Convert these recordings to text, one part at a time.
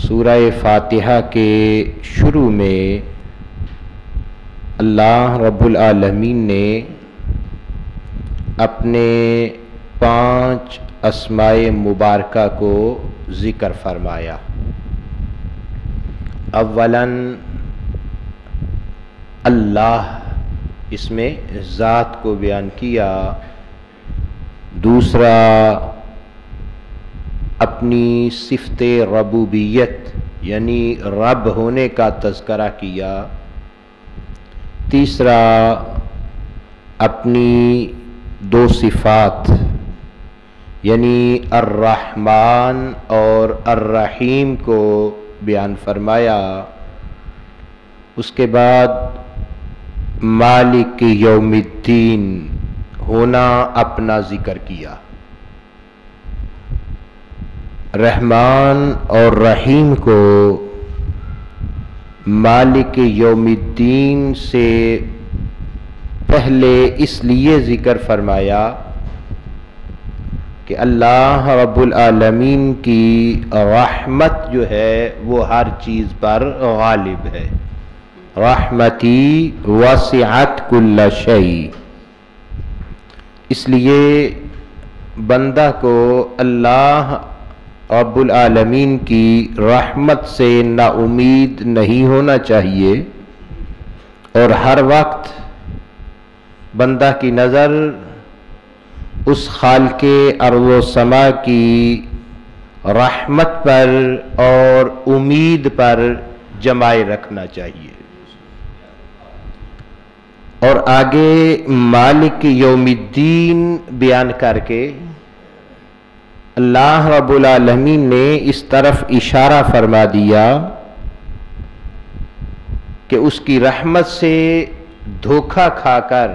سورہ فاتحہ کے شروع میں اللہ رب العالمین نے اپنے 5 اسماء مبارکہ کو ذکر فرمایا۔ اولاً اللہ، اس میں ذات کو بیان کیا۔ دوسرا اپنی صفت ربوبیت یعنی رب ہونے کا تذکرہ کیا۔ تیسرا اپنی 2 صفات یعنی الرحمن اور الرحیم کو بیان فرمایا۔ اس کے بعد مالک یوم الدین ہونا اپنا ذکر کیا۔ رحمان اور رحیم کو مالک یوم الدین سے پہلے اس لیے ذکر فرمایا کہ اللہ رب العالمین کی رحمت جو ہے وہ ہر چیز پر غالب ہے۔ رحمتی وسعت کل شیء، اس لیے بندہ کو اللہ رب العالمین کی رحمت سے نا امید نہیں ہونا چاہیے، اور ہر وقت بندہ کی نظر اس خالق ارض و سما کی رحمت پر اور امید پر جمائے رکھنا چاہیے۔ اور آگے مالک یوم الدین بیان کر کے اللہ رب العالمین نے اس طرف اشارہ فرما دیا کہ اس کی رحمت سے دھوکہ کھا کر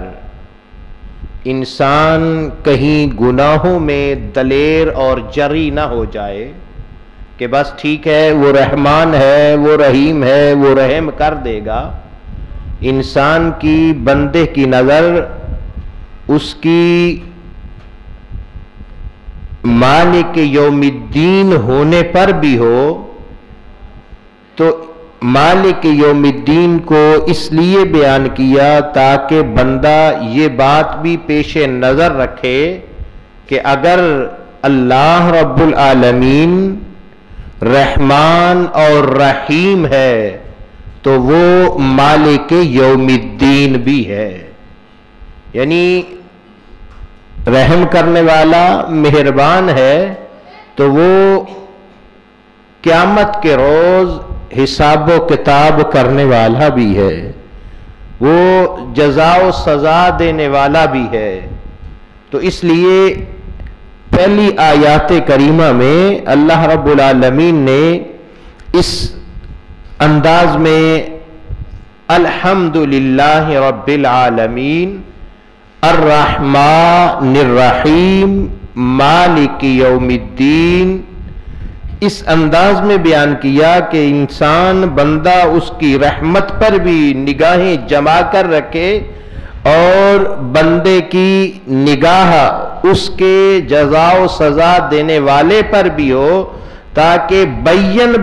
انسان کہیں گناہوں میں دلیر اور جری نہ ہو جائے کہ بس ٹھیک ہے وہ رحمان ہے، وہ رحیم ہے، وہ رحم کر دے گا۔ انسان کی، بندے کی نظر اس کی مالک یوم الدین ہونے پر بھی ہو تو مالک یوم الدین کو اس لیے بیان کیا تاکہ بندہ یہ بات بھی پیش نظر رکھے کہ اگر اللہ رب العالمین رحمان اور رحیم ہے تو وہ مالک یوم الدین بھی ہے، یعنی رحم کرنے والا مہربان ہے تو وہ قیامت کے روز حساب و کتاب کرنے والا بھی ہے، وہ جزا و سزا دینے والا بھی ہے۔ تو اس لیے پہلی آیات کریمہ میں اللہ رب العالمین نے اس انداز میں الحمدللہ رب العالمین الرحمن الرحیم مالک یوم الدین اس انداز میں بیان کیا کہ انسان بندہ اس کی رحمت پر بھی نگاہیں جما کر رکھے اور بندے کی نگاہ اس کے جزا و سزا دینے والے پر بھی ہو، تاکہ بین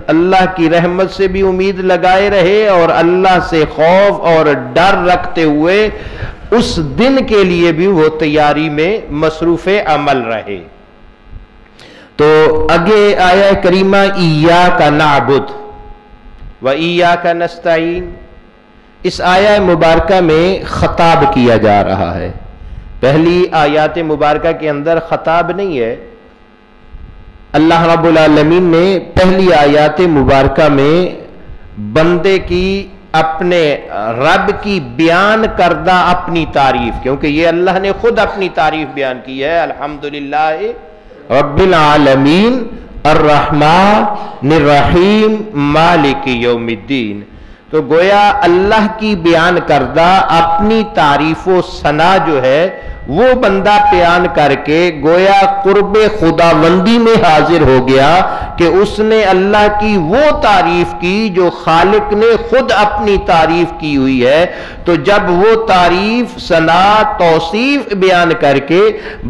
اللہ کی رحمت سے بھی امید لگائے رہے اور اللہ سے خوف اور ڈر رکھتے ہوئے اس دن کے لیے بھی وہ تیاری میں مصروف عمل رہے۔ تو آگے آیہ کریمہ ایاک نعبد و ایاک نستعین، اس آیہ مبارکہ میں خطاب کیا جا رہا ہے۔ پہلی آیات مبارکہ کے اندر خطاب نہیں ہے۔ اللہ رب العالمین نے پہلی آیات مبارکہ میں بندے کی اپنے رب کی بیان کردہ اپنی تعریف، کیونکہ یہ اللہ نے خود اپنی تعریف بیان کی ہے، الحمدللہ رب العالمین الرحمن الرحیم مالک یوم الدین، تو گویا اللہ کی بیان کردہ اپنی تعریف و ثنا جو ہے وہ بندہ بیان کر کے گویا قرب خداوندی میں حاضر ہو گیا کہ اس نے اللہ کی وہ تعریف کی جو خالق نے خود اپنی تعریف کی ہوئی ہے، تو جب وہ تعریف، ثنا، توصیف بیان کر کے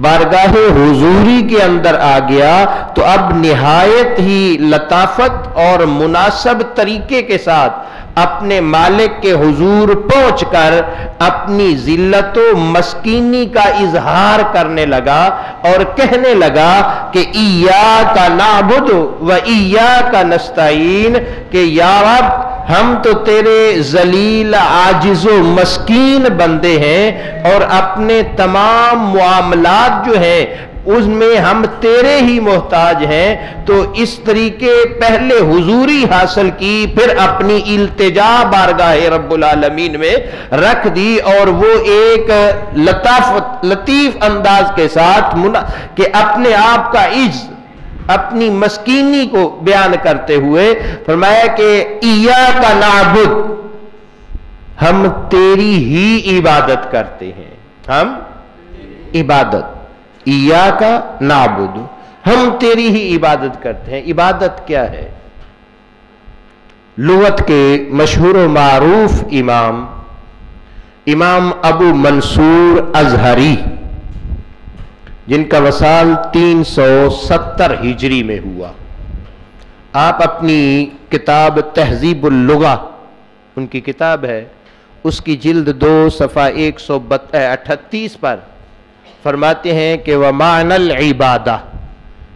بارگاہ حضوری کے اندر آ گیا تو اب نہایت ہی لطافت اور مناسب طریقے کے ساتھ اپنے مالک کے حضور پہنچ کر اپنی ذلت و مسکینی کا اظہار کرنے لگا اور کہنے لگا کہ ایاک نعبد و ایاک نستعین، کہ یا رب ہم تو تیرے ذلیل، عاجز و مسکین بندے ہیں اور اپنے تمام معاملات جو ہیں اس میں ہم تیرے ہی محتاج ہیں۔ تو اس طریقے پہلے حضوری حاصل کی، پھر اپنی التجا بارگاہ رب العالمین میں رکھ دی، اور وہ ایک لطیف انداز کے ساتھ کہ اپنے آپ کا عجز، اپنی مسکینی کو بیان کرتے ہوئے فرمایا کہ ایاک نعبد، ہم تیری ہی عبادت کرتے ہیں، ہم عبادت، ایاک نعبد، ہم تیری ہی عبادت کرتے ہیں۔ عبادت کیا ہے؟ لغت کے مشہور و معروف امام ابو منصور ازہری، جن کا وصال 370 ہجری میں ہوا، آپ اپنی کتاب تہذیب اللغہ، ان کی کتاب ہے، اس کی جلد 2 صفحہ 138 پر فرماتے ہیں کہ وَمَعْنَ الْعِبَادَةِ،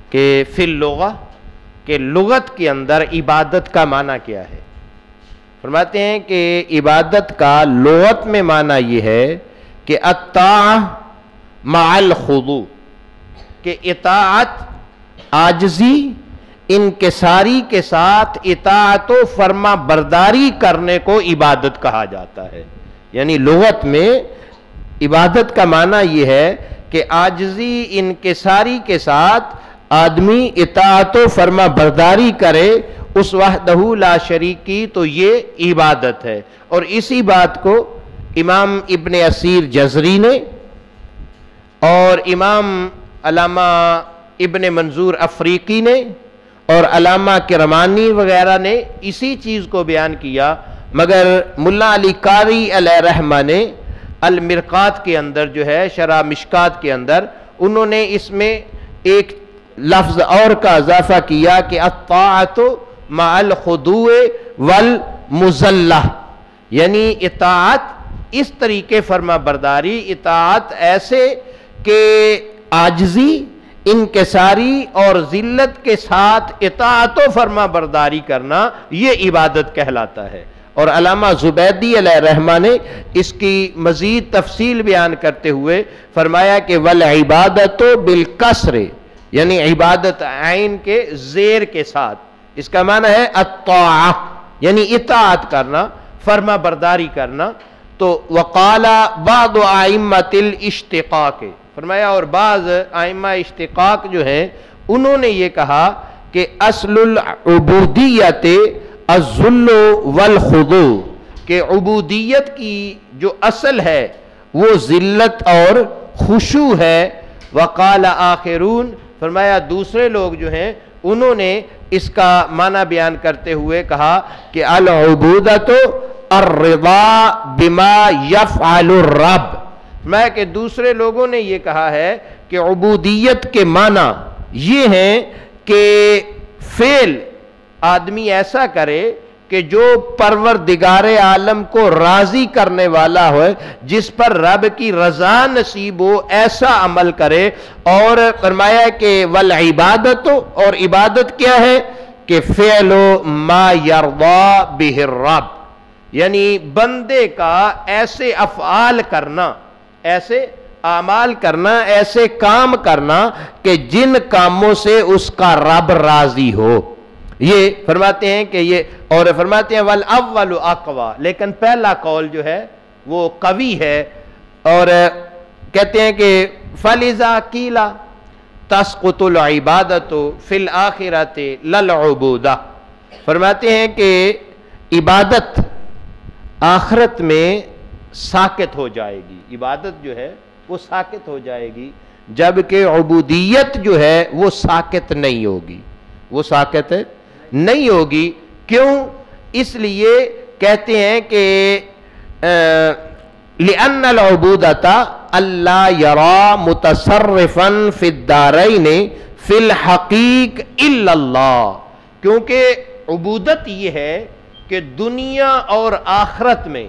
کہ فی اللغہ، کہ لغت کے اندر عبادت کا معنی کیا ہے؟ فرماتے ہیں کہ عبادت کا لغت میں معنی یہ ہے کہ الطاعہ مع الخضوع، کہ اطاعت، عاجزی، انکساری کے ساتھ اطاعت و فرما برداری کرنے کو عبادت کہا جاتا ہے۔ یعنی لغت میں عبادت کا معنی یہ ہے کہ عاجزی، انکساری کے ساتھ آدمی اطاعت و فرما برداری کرے اس وحدہ لا شریک کی، تو یہ عبادت ہے۔ اور اسی بات کو امام ابن اسیر جزری نے اور امام علامہ ابن منظور افریقی نے اور علامہ کرمانی وغیرہ نے اسی چیز کو بیان کیا، مگر ملا علی قاری علیہ رحمہ نے المرقات کے اندر جو ہے، شرح مشکات کے اندر، انہوں نے اس میں ایک لفظ اور کا اضافہ کیا کہ الطاعت مع الخضوع والمذلہ، یعنی اطاعت اس طریقے فرما برداری، اطاعت ایسے کہ عاجزی، انکساری اور ذلت کے ساتھ اطاعت و فرما برداری کرنا، یہ عبادت کہلاتا ہے۔ اور علامہ زبیدی علیہ رحمہ نے اس کی مزید تفصیل بیان کرتے ہوئے فرمایا کہ والعبادت بالکسر، یعنی عبادت عین کے زیر کے ساتھ، اس کا معنی ہے الطاعہ، یعنی اطاعت کرنا، فرما برداری کرنا۔ تو وقال بعض ائمۃ الاشتقاق، فرمایا اور بعض ائمہ اشتقاق جو ہیں انہوں نے یہ کہا کہ اصل العبودیت الذل والخضوع، کہ عبودیت کی جو اصل ہے وہ ذلت اور خشوع ہے۔ وقال آخرون، فرمایا دوسرے لوگ جو ہیں انہوں نے اس کا معنی بیان کرتے ہوئے کہا کہ العبودۃ الرضا بما یفعل الرب، میں کہ دوسرے لوگوں نے یہ کہا ہے کہ عبودیت کے معنی یہ ہیں کہ فعل آدمی ایسا کرے کہ جو پروردگار عالم کو راضی کرنے والا ہو، جس پر رب کی رضا نصیب ہو، ایسا عمل کرے۔ اور فرمایا کہ والعبادت، اور عبادت کیا ہے کہ فعل ما یرضا بہ الرب، یعنی بندے کا ایسے افعال کرنا، ایسے اعمال کرنا، ایسے کام کرنا کہ جن کاموں سے اس کا رب راضی ہو۔ یہ فرماتے ہیں کہ یہ، اور فرماتے ہیں والاول اقوی، لیکن پہلا قول جو ہے وہ قوی ہے، اور کہتے ہیں کہ فلذا قیل تسقط العبادۃ فی الآخرۃ لا العبودۃ، فرماتے ہیں کہ عبادت آخرت میں ساقط ہو جائے گی، عبادت جو ہے وہ ساقط ہو جائے گی، جبکہ عبودیت جو ہے وہ ساقط نہیں ہوگی۔ وہ ساقط نہیں ہوگی. کیوں؟ اس لیے کہتے ہیں کہ لِأَنَّ الْعُبُودَةَ أَلَّا يَرَى مُتَصَرِّفًا فِي الدَّارَيْنِ فِي الْحَقِيقِ إِلَّا اللَّهِ. کیونکہ عبودت یہ ہے کہ دنیا اور آخرت میں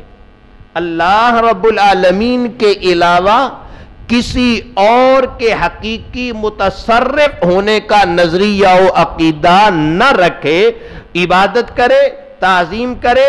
اللہ رب العالمین کے علاوہ کسی اور کے حقیقی متصرف ہونے کا نظریہ و عقیدہ نہ رکھے، عبادت کرے، تعظیم کرے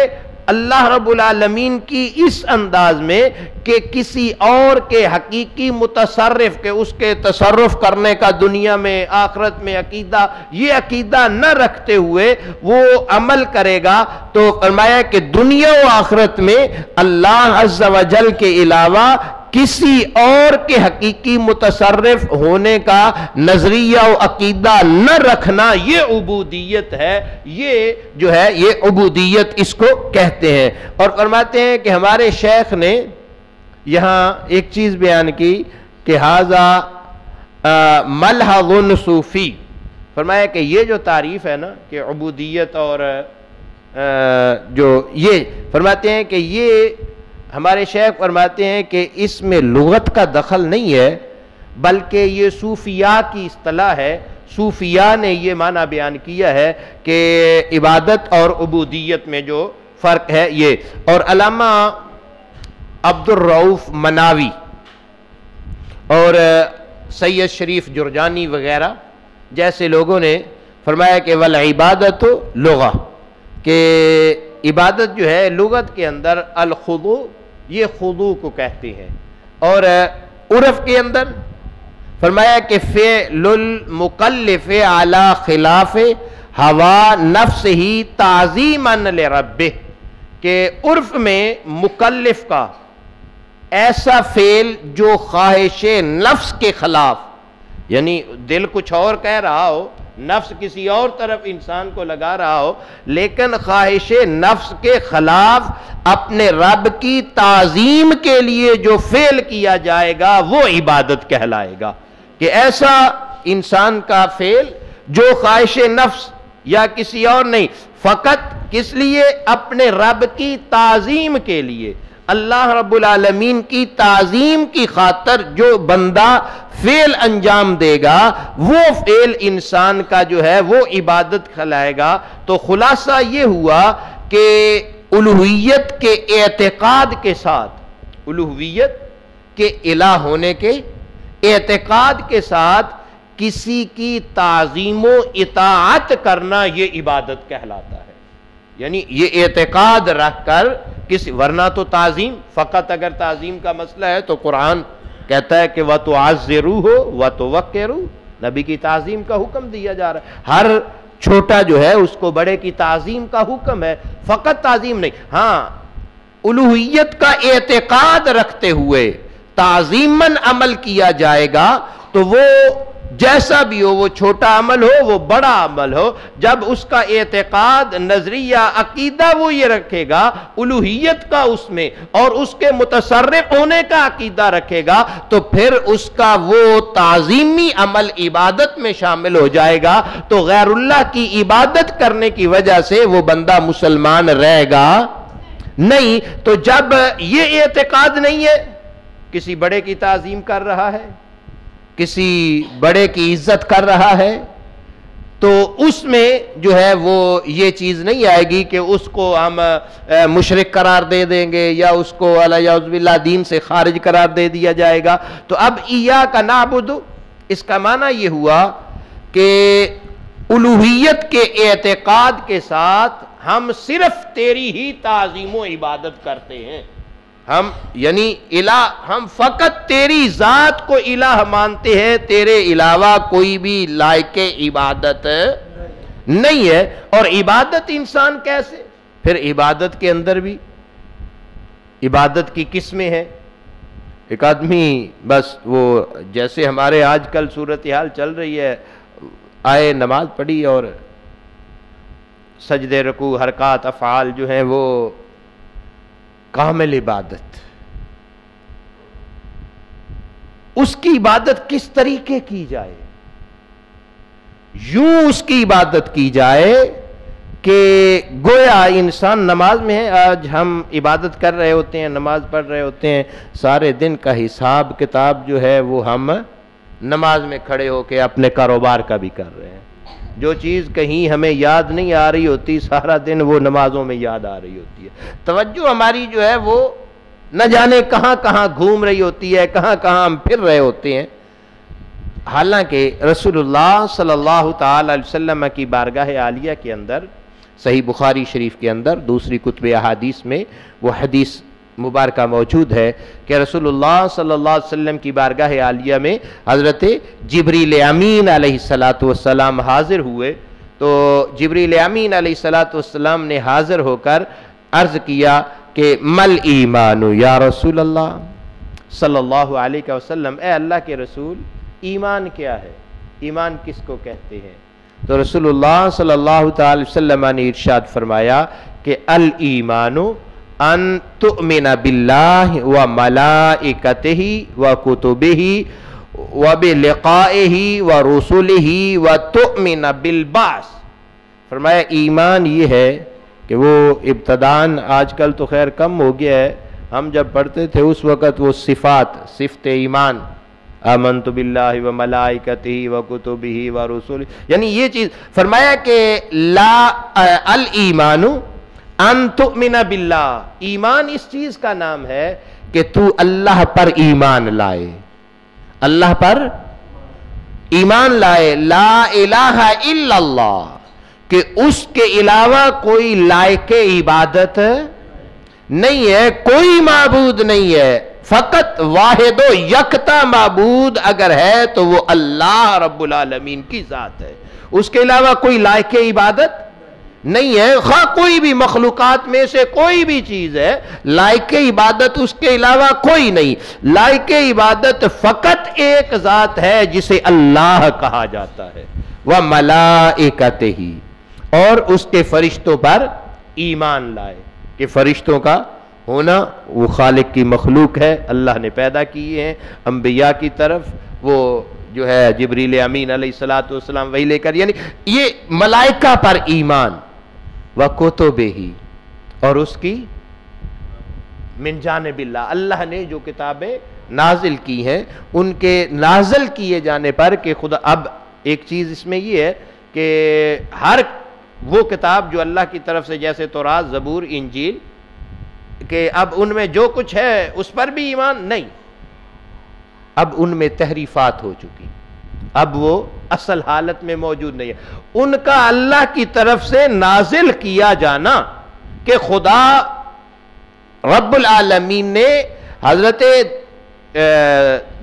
اللہ رب العالمین کی اس انداز میں کہ کسی اور کے حقیقی متصرف کے اس کے تصرف کرنے کا دنیا میں آخرت میں عقیدہ، یہ عقیدہ نہ رکھتے ہوئے وہ عمل کرے گا. تو فرمایا کہ دنیا و آخرت میں اللہ عز و جل کے علاوہ کسی اور کے حقیقی متصرف ہونے کا نظریہ و عقیدہ نہ رکھنا، یہ عبودیت ہے. یہ جو ہے یہ عبودیت اس کو کہتے ہیں. اور فرماتے ہیں کہ ہمارے شیخ نے یہاں ایک چیز بیان کی کہ ھذا ملحظ صوفی. فرمایا کہ یہ جو تعریف ہے نا کہ عبودیت اور جو یہ فرماتے ہیں کہ یہ ہمارے شیخ فرماتے ہیں کہ اس میں لغت کا دخل نہیں ہے بلکہ یہ صوفیاء کی اصطلاح ہے. صوفیاء نے یہ معنی بیان کیا ہے کہ عبادت اور عبودیت میں جو فرق ہے یہ. اور علامہ عبد الرؤف مناوی اور سید شریف جرجانی وغیرہ جیسے لوگوں نے فرمایا کہ والعبادت لغہ، کہ عبادت جو ہے لغت کے اندر الخضوع، یہ خضوع کو کہتے ہیں. اور عرف کے اندر فرمایا کہ فعل المکلف علی خلاف ہوا نفس ہی تعظیما لربہ، کہ عرف میں مکلف کا ایسا فعل جو خواہش نفس کے خلاف، یعنی دل کچھ اور کہہ رہا ہو، نفس کسی اور طرف انسان کو لگا رہا ہو، لیکن خواہش نفس کے خلاف اپنے رب کی تعظیم کے لیے جو فعل کیا جائے گا وہ عبادت کہلائے گا. کہ ایسا انسان کا فعل جو خواہش نفس یا کسی اور نہیں، فقط کس لیے؟ اپنے رب کی تعظیم کے لیے، اللہ رب العالمین کی تعظیم کی خاطر جو بندہ فعل انجام دے گا وہ فعل انسان کا جو ہے وہ عبادت کہلائے گا. تو خلاصہ یہ ہوا کہ الوہیت کے اعتقاد کے ساتھ، الوہیت کے الہ ہونے کے اعتقاد کے ساتھ کسی کی تعظیم و اطاعت کرنا یہ عبادت کہلاتا ہے. یعنی یہ اعتقاد رکھ کر کسی، ورنہ تو تعظیم فقط اگر تعظیم کا مسئلہ ہے تو قرآن کہتا ہے کہ وَتُعَزِّرُوهُ وَتُوَقِّرُوهُ، نبی کی تعظیم کا حکم دیا جا رہا ہے. ہر چھوٹا جو ہے اس کو بڑے کی تعظیم کا حکم ہے، فقط تعظیم نہیں. ہاں الوہیت کا اعتقاد رکھتے ہوئے تعظیماً عمل کیا جائے گا تو وہ جیسا بھی ہو، وہ چھوٹا عمل ہو وہ بڑا عمل ہو، جب اس کا اعتقاد، نظریہ، عقیدہ وہ یہ رکھے گا الوہیت کا اس میں اور اس کے متصرف ہونے کا عقیدہ رکھے گا تو پھر اس کا وہ تعظیمی عمل عبادت میں شامل ہو جائے گا. تو غیر اللہ کی عبادت کرنے کی وجہ سے وہ بندہ مسلمان رہے گا نہیں. تو جب یہ اعتقاد نہیں ہے، کسی بڑے کی تعظیم کر رہا ہے، کسی بڑے کی عزت کر رہا ہے، تو اس میں جو ہے وہ یہ چیز نہیں آئے گی کہ اس کو ہم مشرک قرار دے دیں گے یا اس کو اعوذ باللہ دین سے خارج قرار دے دیا جائے گا. تو اب ایاک نعبد، اس کا معنی یہ ہوا کہ الوہیت کے اعتقاد کے ساتھ ہم صرف تیری ہی تعظیم و عبادت کرتے ہیں. ہم یعنی الہ، ہم فقط تیری ذات کو الہ مانتے ہیں، تیرے علاوہ کوئی بھی لائق عبادت نہیں ہے. اور عبادت انسان کیسے؟ پھر عبادت کے اندر بھی عبادت کی قسمیں ہیں. ایک آدمی بس وہ جیسے ہمارے آج کل صورتحال چل رہی ہے، آئے نماز پڑھی اور سجدے، رکوع، حرکات، افعال جو ہیں وہ کامل عبادت. اس کی عبادت کس طریقے کی جائے یوں اس کی عبادت کی جائے کہ گویا انسان نماز میں ہے. آج ہم عبادت کر رہے ہوتے ہیں, نماز پڑھ رہے ہوتے ہیں, سارے دن کا حساب کتاب جو ہے وہ ہم نماز میں کھڑے ہو کے اپنے کاروبار کا بھی کر رہے ہیں. جو چیز کہیں ہمیں یاد نہیں آ رہی ہوتی, سارا دن وہ نمازوں میں یاد آ رہی ہوتی ہے. توجہ ہماری جو ہے وہ نہ جانے کہاں کہاں گھوم رہی ہوتی ہے, کہاں کہاں ہم پھر رہے ہوتے ہیں. حالانکہ رسول اللہ صلی اللہ تعالی علیہ وسلم کی بارگاہ عالیہ کے اندر, صحیح بخاری شریف کے اندر دوسری کتب احادیث میں وہ حدیث مبارکہ موجود ہے کہ رسول اللہ صلی اللہ علیہ وسلم کی بارگاہ عالیہ میں حضرت جبریل امین علیہ السلام حاضر ہوئے. تو جبریل امین علیہ السلام نے حاضر ہو کر عرض کیا کہ مل ایمان یا رسول اللہ صلی اللہ علیہ وسلم, اے اللہ کے رسول ایمان کیا ہے, ایمان کس کو کہتے ہیں؟ تو رسول اللہ صلی اللہ تعالی وسلم نے ارشاد فرمایا کہ الایمان ان تؤمن باللہ و ملائکتہ و کتبہ و بلقائہ و رسلہ و تؤمن بالبعث. فرمایا ایمان یہ ہے کہ وہ ابتداً, آج کل تو خیر کم ہو گیا ہے, ہم جب پڑھتے تھے اس وقت وہ صفت ایمان, آمنت باللہ و ملائکتہ و کتبہ و رسلہ, یعنی یہ چیز. فرمایا کہ الایمان ان تؤمن باللہ, ایمان اس چیز کا نام ہے کہ تو اللہ پر ایمان لائے, اللہ پر ایمان لائے, لا الہ الا اللہ, کہ اس کے علاوہ کوئی لائق عبادت نہیں ہے, کوئی معبود نہیں ہے, فقط واحد و یکتا معبود اگر ہے تو وہ اللہ رب العالمین کی ذات ہے, اس کے علاوہ کوئی لائق عبادت نہیں ہے. خواہ کوئی بھی مخلوقات میں سے کوئی بھی چیز ہے, لائق عبادت اس کے علاوہ کوئی نہیں. لائق عبادت فقط ایک ذات ہے جسے اللہ کہا جاتا ہے, وَمَلَائِكَتِهِ, اور اس کے فرشتوں پر ایمان لائے کہ فرشتوں کا ہونا وہ خالق کی مخلوق ہے, اللہ نے پیدا کیے ہیں. انبیاء کی طرف وہ جو ہے جبریل امین علیہ السلام وہی لے کر, یعنی یہ ملائکہ پر ایمان, وَكُتُبِهِ, اور اس کی من جانب اللہ, اللہ نے جو کتابیں نازل کی ہیں ان کے نازل کیے جانے پر کہ خدا. اب ایک چیز اس میں یہ ہے کہ ہر وہ کتاب جو اللہ کی طرف سے, جیسے تورات, زبور, انجیل, کہ اب ان میں جو کچھ ہے اس پر بھی ایمان نہیں, اب ان میں تحریفات ہو چکی, اب وہ اصل حالت میں موجود نہیں ہے. ان کا اللہ کی طرف سے نازل کیا جانا کہ خدا رب العالمین نے حضرت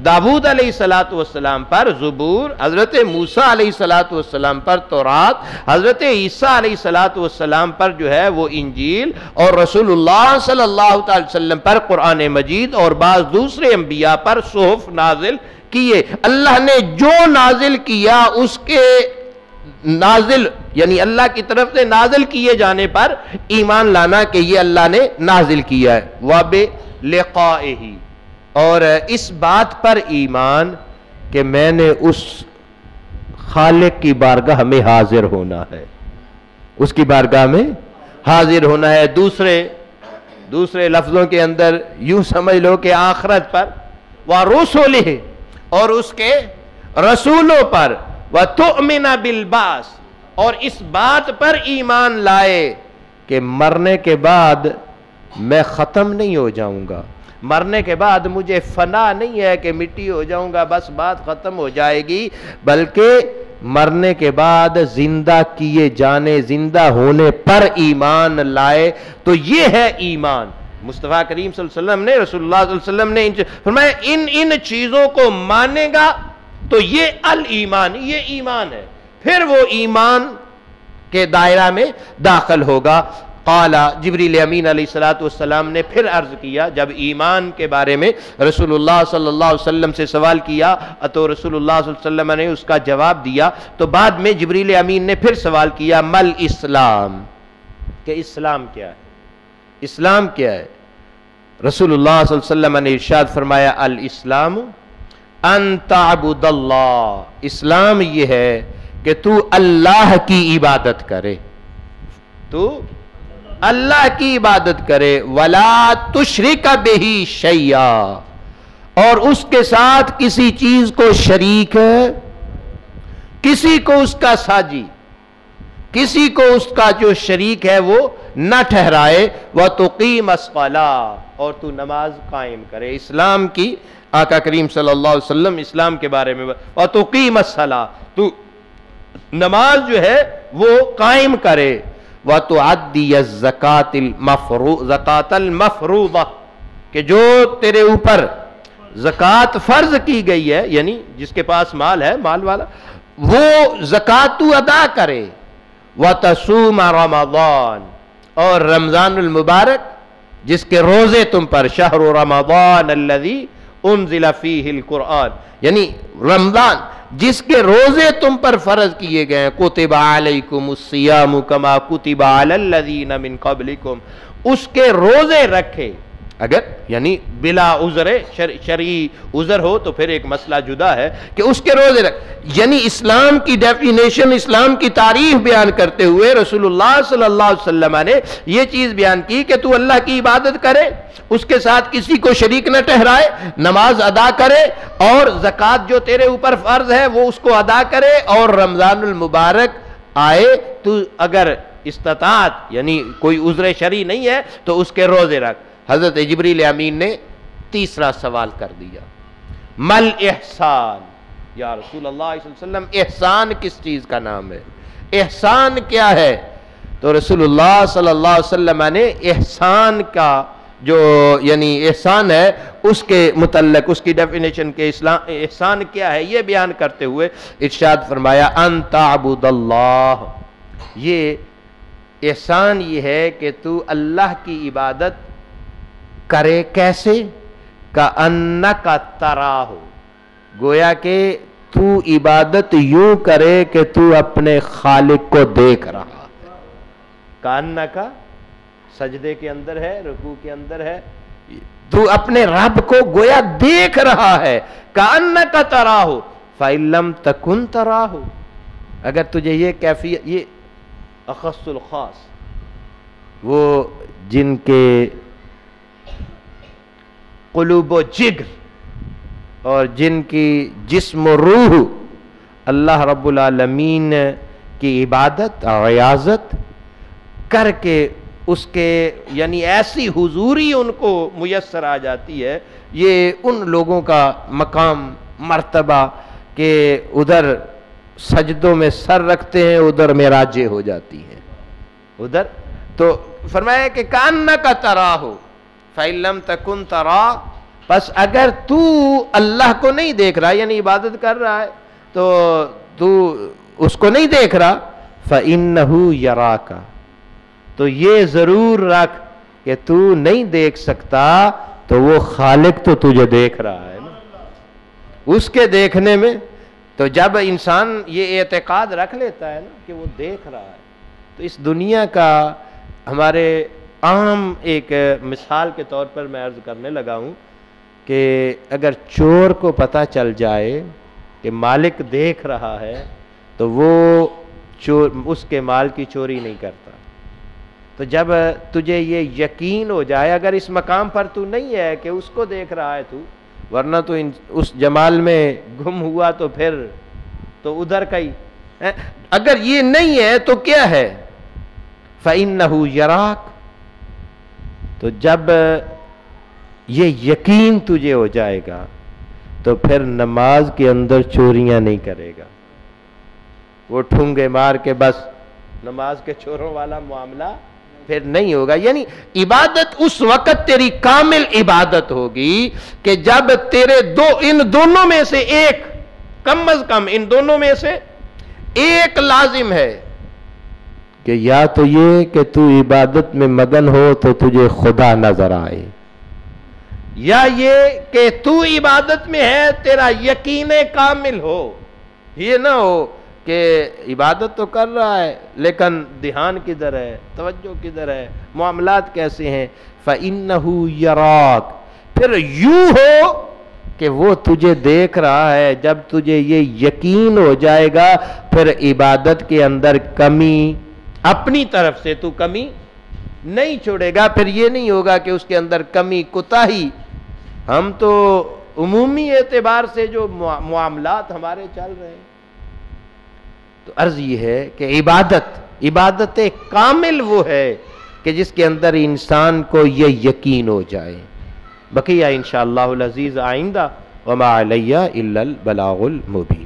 داود علیہ السلام پر زبور, حضرت موسیٰ علیہ السلام پر تورات, حضرت عیسیٰ علیہ السلام پر جو ہے وہ انجیل, اور رسول اللہ صلی اللہ علیہ وسلم پر قرآن مجید, اور بعض دوسرے انبیاء پر صحف نازل کیے. اللہ نے جو نازل کیا اس کے نازل, یعنی اللہ کی طرف سے نازل کیے جانے پر ایمان لانا کہ یہ اللہ نے نازل کیا ہے. وَبِلِقَائِهِ, اور اس بات پر ایمان کہ میں نے اس خالق کی بارگاہ میں حاضر ہونا ہے, اس کی بارگاہ میں حاضر ہونا ہے. دوسرے لفظوں کے اندر یوں سمجھ لو کہ آخرت پر, وَرُسُلِهِ, اور اس کے رسولوں پر, وَتُؤْمِنَ بِالْبَعْثِ, اور اس بات پر ایمان لائے کہ مرنے کے بعد میں ختم نہیں ہو جاؤں گا, مرنے کے بعد مجھے فنا نہیں ہے کہ مٹی ہو جاؤں گا بس بات ختم ہو جائے گی, بلکہ مرنے کے بعد زندہ کیے جانے, زندہ ہونے پر ایمان لائے. تو یہ ہے ایمان. مصطفیٰ کریم صلی اللہ علیہ وسلم نے, رسول اللہ صلی اللہ علیہ وسلم نے فرمایا ان چیزوں کو مانے گا تو یہ الایمان, یہ ایمان ہے, پھر وہ ایمان کے دائرہ میں داخل ہوگا. قال, جبریل امین علیہ السلام نے پھر عرض کیا, جب ایمان کے بارے میں رسول اللہ صلی اللہ علیہ وسلم سے سوال کیا تو رسول اللہ صلی اللہ علیہ وسلم نے اس کا جواب دیا, تو بعد میں جبریل امین نے پھر سوال کیا, مل اسلام, کہ اسلام کیا ہے, اسلام کیا ہے؟ رسول اللہ صلی اللہ علیہ وسلم نے ارشاد فرمایا, الاسلام ان تعبد اللہ, اسلام یہ ہے کہ تو اللہ کی عبادت کرے، تو اللہ کی عبادت کرے، وَلَا تُشْرِكَ بِهِ شَيْئًا، اور اس کے ساتھ کسی چیز کو شریک، کسی کو اس کا ساجی، کسی کو اس کا جو شریک ہے وہ نہ ٹھہرائے، وَتُقِيمَ الصَّلَاةَ، اور تو نماز قائم کرے۔ اسلام کی آقا کریم صلی اللہ علیہ وسلم اسلام کے بارے میں وَتُقِيمَ الصَّلَاةَ، تو نماز جو ہے وہ قائم کرے، وَتُعَدِّيَ زَكَاةَ الْمَفْرُوضَةَ، کہ جو تیرے اوپر زکوٰۃ فرض کی گئی ہے، یعنی جس کے پاس مال ہے، مال والا، وہ زکوٰۃ تو ادا کرے، وَتَصُومَ رَمَضَانَ، اور رمضان المبارک جس کے روزے تم پر، شہر رمضان الذی انزل فیہ القرآن، یعنی رمضان جس کے روزے تم پر فرض کیے گئے، کتب علیکم الصیام کما کتب علی الذین من قبلکم، اس کے روزے رکھے، اگر یعنی بلا عذر، شرعی عذر ہو تو پھر ایک مسئلہ جدا ہے کہ اس کے روزے رکھ، یعنی اسلام کی ڈیفینیشن، اسلام کی تعریف بیان کرتے ہوئے رسول اللہ صلی اللہ علیہ وسلم نے یہ چیز بیان کی کہ تو اللہ کی عبادت کرے، اس کے ساتھ کسی کو شریک نہ ٹھہرائے، نماز ادا کرے، اور زکوٰۃ جو تیرے اوپر فرض ہے وہ اس کو ادا کرے، اور رمضان المبارک آئے تو اگر استطاعت یعنی کوئی عذر شرعی نہیں ہے تو اس کے روزے رکھ۔ حضرت جبریل امین نے تیسرا سوال کر دیا، مل احسان، یا رسول اللہ صلی اللہ علیہ وسلم احسان کس چیز کا نام ہے، احسان کیا ہے؟ تو رسول اللہ صلی اللہ علیہ وسلم نے احسان کا جو یعنی احسان ہے اس کے متعلق، اس کی ڈیفینیشن کے احسان کیا ہے یہ بیان کرتے ہوئے ارشاد فرمایا، ان تعبد اللہ، یہ احسان یہ ہے کہ تو اللہ کی عبادت کرے، کیسے؟ کأنک تراہ، گویا کہ تو عبادت یوں کرے کہ تو اپنے خالق کو دیکھ رہا ہے، کأنک سجدے کے اندر ہے، رکوع کے اندر ہے، تو اپنے رب کو گویا دیکھ رہا ہے، کأنک تراہ فإن لم تکن تراہ، اگر تجھے یہ کیفیت، یہ اخص الخاص، وہ جن کے قلوب و جگر اور جن کی جسم و روح اللہ رب العالمین کی عبادت اور ریاضت کر کے اس کے یعنی ایسی حضوری ان کو میسر آ جاتی ہے، یہ ان لوگوں کا مقام مرتبہ کہ ادھر سجدوں میں سر رکھتے ہیں، ادھر معراجیں ہو جاتی ہیں، ادھر تو فرمایا کہ کأنک تراہ فإن لم تکن تراہ، پس اگر تو اللہ کو نہیں دیکھ رہا یعنی عبادت کر رہا ہے تو اس کو نہیں دیکھ رہا، فإنہ یراک، تو یہ ضرور رکھ کہ تو نہیں دیکھ سکتا تو وہ خالق تو تجھے دیکھ رہا ہے نا، اس کے دیکھنے میں تو جب انسان یہ اعتقاد رکھ لیتا ہے نا کہ وہ دیکھ رہا ہے، تو اس دنیا کا ہمارے عام ایک مثال کے طور پر میں عرض کرنے لگا ہوں کہ اگر چور کو پتہ چل جائے کہ مالک دیکھ رہا ہے تو وہ چور اس کے مال کی چوری نہیں کرتا، تو جب تجھے یہ یقین ہو جائے، اگر اس مقام پر تو نہیں ہے کہ اس کو دیکھ رہا ہے تو، ورنہ تو اس جمال میں گم ہوا تو پھر تو ادھر کا ہی، اگر یہ نہیں ہے تو کیا ہے؟ فإنہ یراک، تو جب یہ یقین تجھے ہو جائے گا تو پھر نماز کے اندر چوریاں نہیں کرے گا، وہ ٹھونگے مار کے بس نماز کے چوروں والا معاملہ پھر نہیں ہوگا، یعنی عبادت اس وقت تیری کامل عبادت ہوگی کہ جب تیرے ان دونوں میں سے ایک، کم از کم ان دونوں میں سے ایک لازم ہے کہ یا تو یہ کہ تو عبادت میں مگن ہو تو تجھے خدا نظر آئے، یا یہ کہ تو عبادت میں ہے تیرا یقین کامل ہو، یہ نہ ہو کہ عبادت تو کر رہا ہے لیکن دھیان کدھر ہے، توجہ کدھر ہے، معاملات کیسے ہیں، فإنہ یراک، پھر یوں ہو کہ وہ تجھے دیکھ رہا ہے. جب تجھے یہ یقین ہو جائے گا پھر عبادت کے اندر کمی اپنی طرف سے تو کمی نہیں چھوڑے گا. پھر یہ نہیں ہوگا کہ اس کے اندر کمی کوتاہی. ہم تو عمومی اعتبار سے جو معاملات ہمارے چل رہے ہیں، تو عرض یہ ہے کہ عبادت کامل وہ ہے کہ جس کے اندر انسان کو یہ یقین ہو جائے. بقیہ انشاءاللہ العزیز آئندہ. وما علیہ الا البلاغ المبین.